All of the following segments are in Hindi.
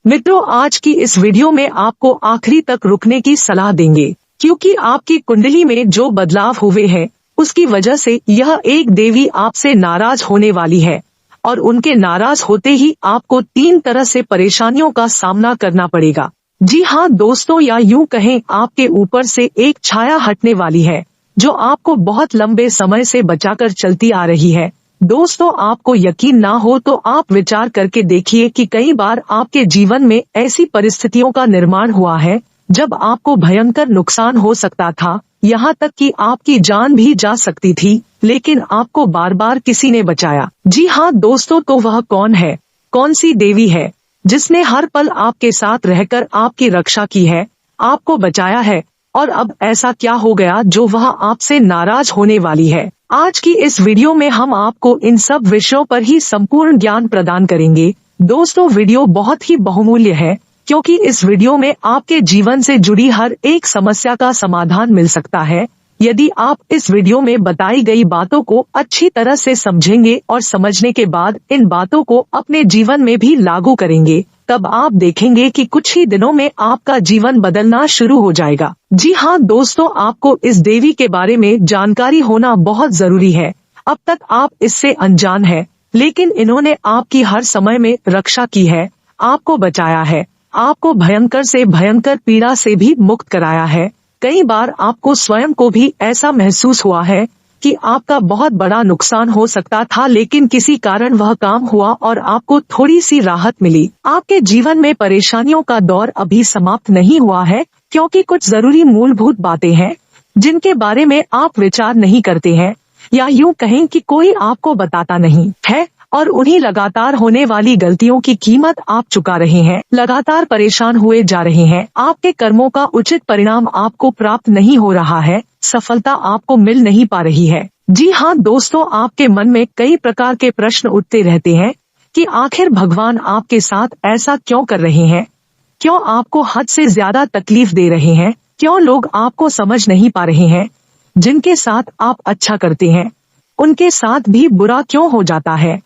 मित्रों, आज की इस वीडियो में आपको आखिरी तक रुकने की सलाह देंगे, क्योंकि आपकी कुंडली में जो बदलाव हुए हैं उसकी वजह से यह एक देवी आपसे नाराज होने वाली है और उनके नाराज होते ही आपको 3 तरह से परेशानियों का सामना करना पड़ेगा। जी हाँ दोस्तों, या यूं कहें आपके ऊपर से एक छाया हटने वाली है जो आपको बहुत लंबे समय से बचाकर चलती आ रही है। दोस्तों, आपको यकीन ना हो तो आप विचार करके देखिए कि कई बार आपके जीवन में ऐसी परिस्थितियों का निर्माण हुआ है जब आपको भयंकर नुकसान हो सकता था, यहाँ तक कि आपकी जान भी जा सकती थी, लेकिन आपको बार बार किसी ने बचाया। जी हाँ दोस्तों, तो वह कौन है, कौन सी देवी है जिसने हर पल आपके साथ रहकर आपकी रक्षा की है, आपको बचाया है, और अब ऐसा क्या हो गया जो वह आपसे नाराज होने वाली है। आज की इस वीडियो में हम आपको इन सब विषयों पर ही संपूर्ण ज्ञान प्रदान करेंगे। दोस्तों, वीडियो बहुत ही बहुमूल्य है क्योंकि इस वीडियो में आपके जीवन से जुड़ी हर एक समस्या का समाधान मिल सकता है। यदि आप इस वीडियो में बताई गई बातों को अच्छी तरह से समझेंगे और समझने के बाद इन बातों को अपने जीवन में भी लागू करेंगे, तब आप देखेंगे कि कुछ ही दिनों में आपका जीवन बदलना शुरू हो जाएगा। जी हाँ दोस्तों, आपको इस देवी के बारे में जानकारी होना बहुत जरूरी है। अब तक आप इससे अनजान हैं, लेकिन इन्होंने आपकी हर समय में रक्षा की है, आपको बचाया है, आपको भयंकर से भयंकर पीड़ा से भी मुक्त कराया है। कई बार आपको स्वयं को भी ऐसा महसूस हुआ है कि आपका बहुत बड़ा नुकसान हो सकता था, लेकिन किसी कारण वह काम हुआ और आपको थोड़ी सी राहत मिली। आपके जीवन में परेशानियों का दौर अभी समाप्त नहीं हुआ है, क्योंकि कुछ जरूरी मूलभूत बातें हैं जिनके बारे में आप विचार नहीं करते हैं, या यूं कहें कि कोई आपको बताता नहीं है, और उन्हीं लगातार होने वाली गलतियों की कीमत आप चुका रहे हैं। लगातार परेशान हुए जा रहे हैं, आपके कर्मों का उचित परिणाम आपको प्राप्त नहीं हो रहा है, सफलता आपको मिल नहीं पा रही है। जी हाँ दोस्तों, आपके मन में कई प्रकार के प्रश्न उठते रहते हैं कि आखिर भगवान आपके साथ ऐसा क्यों कर रहे हैं, क्यों आपको हद से ज्यादा तकलीफ दे रहे हैं, क्यों लोग आपको समझ नहीं पा रहे हैं, जिनके साथ आप अच्छा करते हैं उनके साथ भी बुरा क्यों हो जाता है।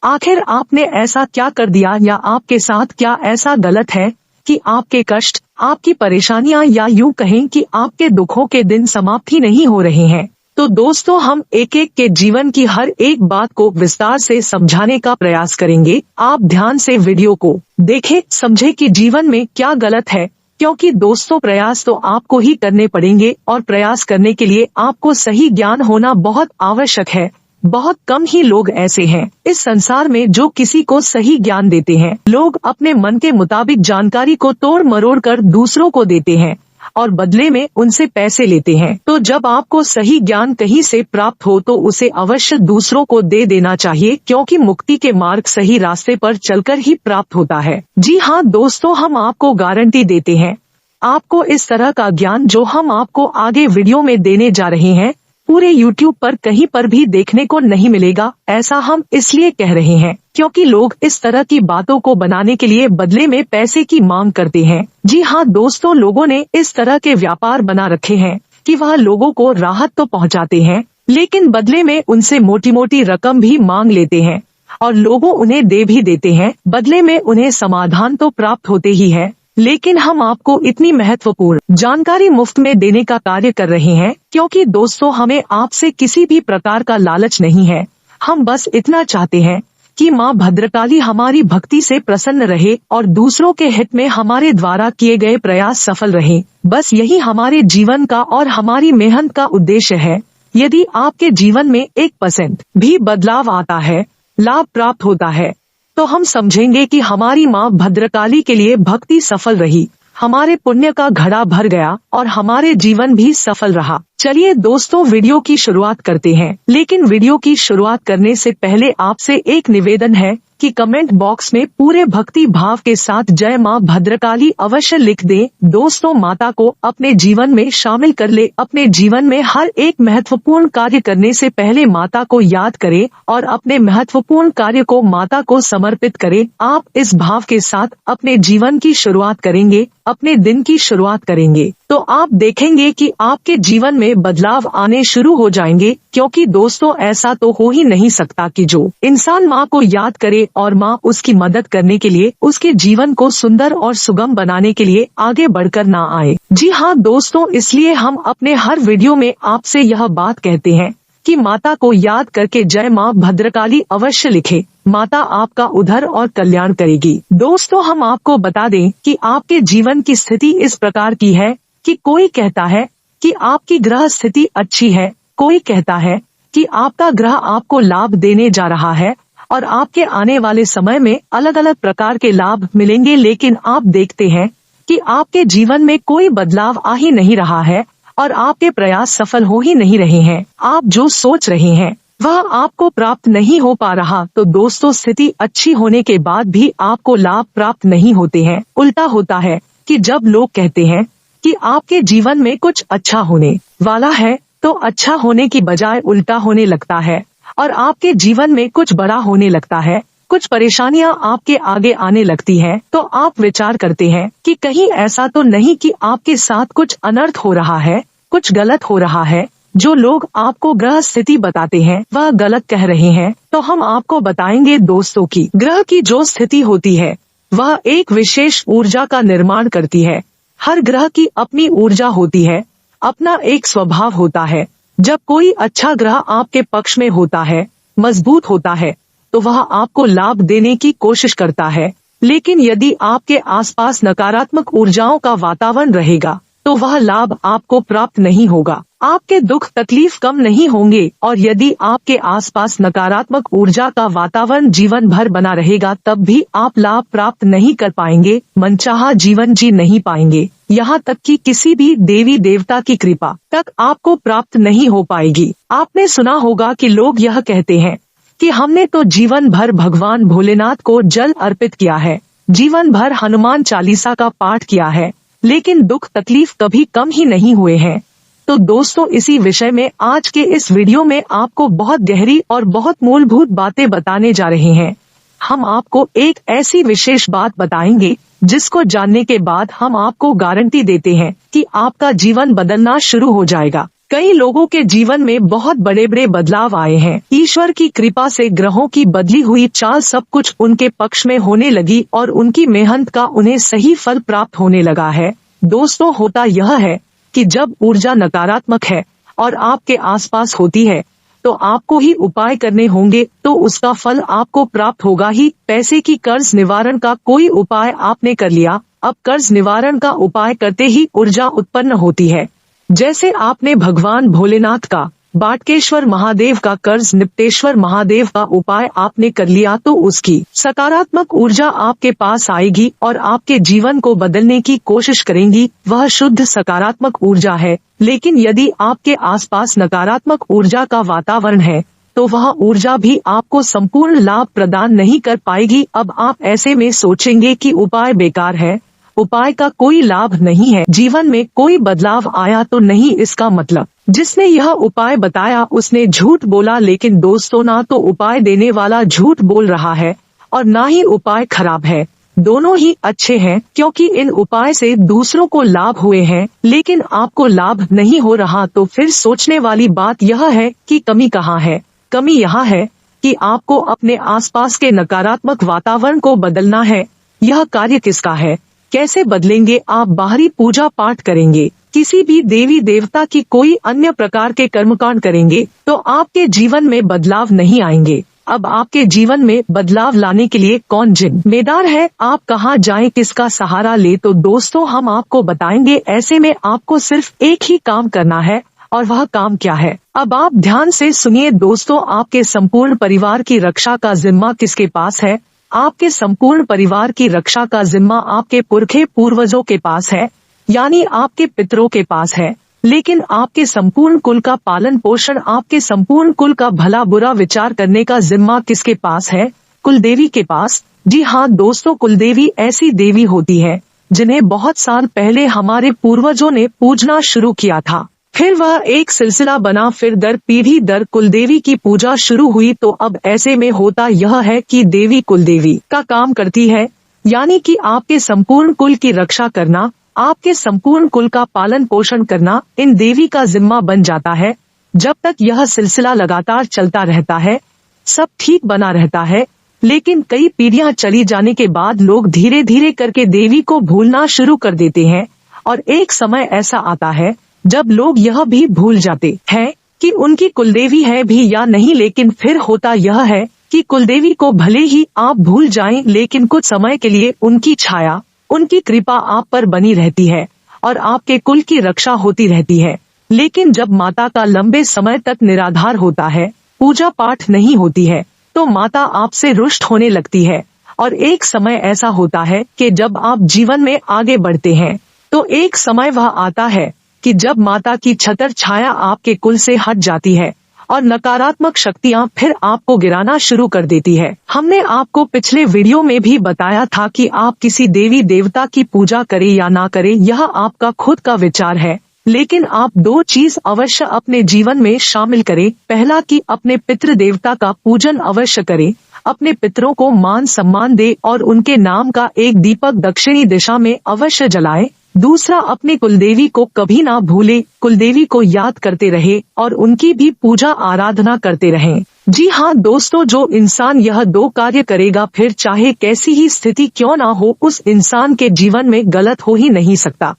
आखिर आपने ऐसा क्या कर दिया या आपके साथ क्या ऐसा गलत है कि आपके कष्ट, आपकी परेशानियां, या यूं कहें कि आपके दुखों के दिन समाप्त ही नहीं हो रहे हैं। तो दोस्तों, हम एक एक के जीवन की हर एक बात को विस्तार से समझाने का प्रयास करेंगे। आप ध्यान से वीडियो को देखें, समझे कि जीवन में क्या गलत है, क्योंकि दोस्तों प्रयास तो आपको ही करने पड़ेंगे और प्रयास करने के लिए आपको सही ज्ञान होना बहुत आवश्यक है। बहुत कम ही लोग ऐसे हैं इस संसार में जो किसी को सही ज्ञान देते हैं। लोग अपने मन के मुताबिक जानकारी को तोड़ मरोड़ कर दूसरों को देते हैं और बदले में उनसे पैसे लेते हैं। तो जब आपको सही ज्ञान कहीं से प्राप्त हो तो उसे अवश्य दूसरों को दे देना चाहिए, क्योंकि मुक्ति के मार्ग सही रास्ते पर चलकर ही प्राप्त होता है। जी हाँ दोस्तों, हम आपको गारंटी देते हैं, आपको इस तरह का ज्ञान जो हम आपको आगे वीडियो में देने जा रहे हैं पूरे YouTube पर कहीं पर भी देखने को नहीं मिलेगा। ऐसा हम इसलिए कह रहे हैं क्योंकि लोग इस तरह की बातों को बनाने के लिए बदले में पैसे की मांग करते हैं। जी हाँ दोस्तों, लोगों ने इस तरह के व्यापार बना रखे हैं कि वह लोगों को राहत तो पहुंचाते हैं, लेकिन बदले में उनसे मोटी मोटी रकम भी मांग लेते हैं और लोगों उन्हें दे भी देते हैं। बदले में उन्हें समाधान तो प्राप्त होते ही है, लेकिन हम आपको इतनी महत्वपूर्ण जानकारी मुफ्त में देने का कार्य कर रहे हैं क्योंकि दोस्तों, हमें आपसे किसी भी प्रकार का लालच नहीं है। हम बस इतना चाहते हैं कि माँ भद्रकाली हमारी भक्ति से प्रसन्न रहे और दूसरों के हित में हमारे द्वारा किए गए प्रयास सफल रहे। बस यही हमारे जीवन का और हमारी मेहनत का उद्देश्य है। यदि आपके जीवन में 1% भी बदलाव आता है, लाभ प्राप्त होता है, तो हम समझेंगे कि हमारी माँ भद्रकाली के लिए भक्ति सफल रही, हमारे पुण्य का घड़ा भर गया और हमारे जीवन भी सफल रहा। चलिए दोस्तों, वीडियो की शुरुआत करते हैं, लेकिन वीडियो की शुरुआत करने से पहले आपसे एक निवेदन है कि कमेंट बॉक्स में पूरे भक्ति भाव के साथ जय माँ भद्रकाली अवश्य लिख दें। दोस्तों, माता को अपने जीवन में शामिल कर ले। अपने जीवन में हर एक महत्वपूर्ण कार्य करने से पहले माता को याद करें और अपने महत्वपूर्ण कार्य को माता को समर्पित करें। आप इस भाव के साथ अपने जीवन की शुरुआत करेंगे अपने दिन की शुरुआत करेंगे तो आप देखेंगे कि आपके जीवन में बदलाव आने शुरू हो जाएंगे। क्योंकि दोस्तों ऐसा तो हो ही नहीं सकता कि जो इंसान माँ को याद करे और माँ उसकी मदद करने के लिए उसके जीवन को सुंदर और सुगम बनाने के लिए आगे बढ़कर ना आए। जी हाँ दोस्तों, इसलिए हम अपने हर वीडियो में आपसे यह बात कहते हैं कि माता को याद करके जय माँ भद्रकाली अवश्य लिखे। माता आपका उद्धार और कल्याण करेगी। दोस्तों हम आपको बता दें कि आपके जीवन की स्थिति इस प्रकार की है कि कोई कहता है कि आपकी ग्रह स्थिति अच्छी है, कोई कहता है कि आपका ग्रह आपको लाभ देने जा रहा है और आपके आने वाले समय में अलग अलग प्रकार के लाभ मिलेंगे। लेकिन आप देखते हैं कि आपके जीवन में कोई बदलाव आ ही नहीं रहा है और आपके प्रयास सफल हो ही नहीं रहे हैं। आप जो सोच रहे हैं वह आपको प्राप्त नहीं हो पा रहा। तो दोस्तों स्थिति अच्छी होने के बाद भी आपको लाभ प्राप्त नहीं होते हैं। उल्टा होता है कि जब लोग कहते हैं कि आपके जीवन में कुछ अच्छा होने वाला है तो अच्छा होने की बजाय उल्टा होने लगता है और आपके जीवन में कुछ बड़ा होने लगता है, कुछ परेशानियां आपके आगे आने लगती हैं। तो आप विचार करते हैं कि कहीं ऐसा तो नहीं कि आपके साथ कुछ अनर्थ हो रहा है, कुछ गलत हो रहा है। जो लोग आपको ग्रह स्थिति बताते हैं वह गलत कह रहे हैं। तो हम आपको बताएंगे दोस्तों की ग्रह की जो स्थिति होती है वह एक विशेष ऊर्जा का निर्माण करती है। हर ग्रह की अपनी ऊर्जा होती है, अपना एक स्वभाव होता है। जब कोई अच्छा ग्रह आपके पक्ष में होता है, मजबूत होता है, तो वह आपको लाभ देने की कोशिश करता है। लेकिन यदि आपके आसपास नकारात्मक ऊर्जाओं का वातावरण रहेगा तो वह लाभ आपको प्राप्त नहीं होगा। आपके दुख तकलीफ कम नहीं होंगे और यदि आपके आसपास नकारात्मक ऊर्जा का वातावरण जीवन भर बना रहेगा तब भी आप लाभ प्राप्त नहीं कर पाएंगे, मनचाहा जीवन जी नहीं पाएंगे। यहाँ तक कि किसी भी देवी देवता की कृपा तक आपको प्राप्त नहीं हो पाएगी। आपने सुना होगा कि लोग यह कहते हैं कि हमने तो जीवन भर भगवान भोलेनाथ को जल अर्पित किया है, जीवन भर हनुमान चालीसा का पाठ किया है, लेकिन दुख तकलीफ कभी कम ही नहीं हुए हैं। तो दोस्तों इसी विषय में आज के इस वीडियो में आपको बहुत गहरी और बहुत मूलभूत बातें बताने जा रहे हैं। हम आपको एक ऐसी विशेष बात बताएंगे जिसको जानने के बाद हम आपको गारंटी देते हैं कि आपका जीवन बदलना शुरू हो जाएगा। कई लोगों के जीवन में बहुत बड़े बड़े बदलाव आए हैं। ईश्वर की कृपा से ग्रहों की बदली हुई चाल सब कुछ उनके पक्ष में होने लगी और उनकी मेहनत का उन्हें सही फल प्राप्त होने लगा है। दोस्तों होता यह है कि जब ऊर्जा नकारात्मक है और आपके आसपास होती है तो आपको ही उपाय करने होंगे, तो उसका फल आपको प्राप्त होगा ही। पैसे की कर्ज निवारण का कोई उपाय आपने कर लिया, अब कर्ज निवारण का उपाय करते ही ऊर्जा उत्पन्न होती है। जैसे आपने भगवान भोलेनाथ का, बाटकेश्वर महादेव का, कर्ज निपटेश्वर महादेव का उपाय आपने कर लिया तो उसकी सकारात्मक ऊर्जा आपके पास आएगी और आपके जीवन को बदलने की कोशिश करेंगी। वह शुद्ध सकारात्मक ऊर्जा है। लेकिन यदि आपके आसपास नकारात्मक ऊर्जा का वातावरण है तो वह ऊर्जा भी आपको संपूर्ण लाभ प्रदान नहीं कर पाएगी। अब आप ऐसे में सोचेंगे कि उपाय बेकार है, उपाय का कोई लाभ नहीं है, जीवन में कोई बदलाव आया तो नहीं। इसका मतलब जिसने यह उपाय बताया उसने झूठ बोला। लेकिन दोस्तों ना तो उपाय देने वाला झूठ बोल रहा है और ना ही उपाय खराब है, दोनों ही अच्छे हैं, क्योंकि इन उपाय से दूसरों को लाभ हुए हैं लेकिन आपको लाभ नहीं हो रहा। तो फिर सोचने वाली बात यह है कि कमी कहाँ है। कमी यहाँ है कि आपको अपने आसपास के नकारात्मक वातावरण को बदलना है। यह कार्य किसका है, कैसे बदलेंगे? आप बाहरी पूजा पाठ करेंगे, किसी भी देवी देवता की कोई अन्य प्रकार के कर्मकांड करेंगे तो आपके जीवन में बदलाव नहीं आएंगे। अब आपके जीवन में बदलाव लाने के लिए कौन जिम्मेदार है, आप कहाँ जाएं, किसका सहारा ले? तो दोस्तों हम आपको बताएंगे। ऐसे में आपको सिर्फ एक ही काम करना है और वह काम क्या है, अब आप ध्यान से सुनिए दोस्तों। आपके संपूर्ण परिवार की रक्षा का जिम्मा किसके पास है? आपके संपूर्ण परिवार की रक्षा का जिम्मा आपके पुरखे पूर्वजों के पास है, यानी आपके पितरों के पास है। लेकिन आपके संपूर्ण कुल का पालन पोषण, आपके संपूर्ण कुल का भला बुरा विचार करने का जिम्मा किसके पास है? कुलदेवी के पास। जी हाँ दोस्तों, कुलदेवी ऐसी देवी होती है जिन्हें बहुत साल पहले हमारे पूर्वजों ने पूजना शुरू किया था, फिर वह एक सिलसिला बना, फिर दर पीढ़ी दर कुलदेवी की पूजा शुरू हुई। तो अब ऐसे में होता यह है कि देवी कुलदेवी का काम करती है, यानी कि आपके संपूर्ण कुल की रक्षा करना, आपके संपूर्ण कुल का पालन पोषण करना इन देवी का जिम्मा बन जाता है। जब तक यह सिलसिला लगातार चलता रहता है, सब ठीक बना रहता है, लेकिन कई पीढ़ियां चली जाने के बाद लोग धीरे धीरे करके देवी को भूलना शुरू कर देते हैं और एक समय ऐसा आता है जब लोग यह भी भूल जाते हैं कि उनकी कुलदेवी है भी या नहीं। लेकिन फिर होता यह है कि कुलदेवी को भले ही आप भूल जाएं, लेकिन कुछ समय के लिए उनकी छाया, उनकी कृपा आप पर बनी रहती है और आपके कुल की रक्षा होती रहती है। लेकिन जब माता का लंबे समय तक निराधार होता है, पूजा पाठ नहीं होती है, तो माता आपसे रुष्ट होने लगती है और एक समय ऐसा होता है कि जब आप जीवन में आगे बढ़ते हैं तो एक समय वह आता है कि जब माता की छतर छाया आपके कुल से हट जाती है और नकारात्मक शक्तियां फिर आपको गिराना शुरू कर देती है। हमने आपको पिछले वीडियो में भी बताया था कि आप किसी देवी देवता की पूजा करें या ना करें, यह आपका खुद का विचार है, लेकिन आप दो चीज अवश्य अपने जीवन में शामिल करें। पहला कि अपने पितृ देवता का पूजन अवश्य करें, अपने पितरों को मान सम्मान दे और उनके नाम का एक दीपक दक्षिणी दिशा में अवश्य जलाएं। दूसरा, अपने कुलदेवी को कभी ना भूले, कुलदेवी को याद करते रहे और उनकी भी पूजा आराधना करते रहें। जी हाँ दोस्तों, जो इंसान यह दो कार्य करेगा, फिर चाहे कैसी ही स्थिति क्यों ना हो, उस इंसान के जीवन में गलत हो ही नहीं सकता।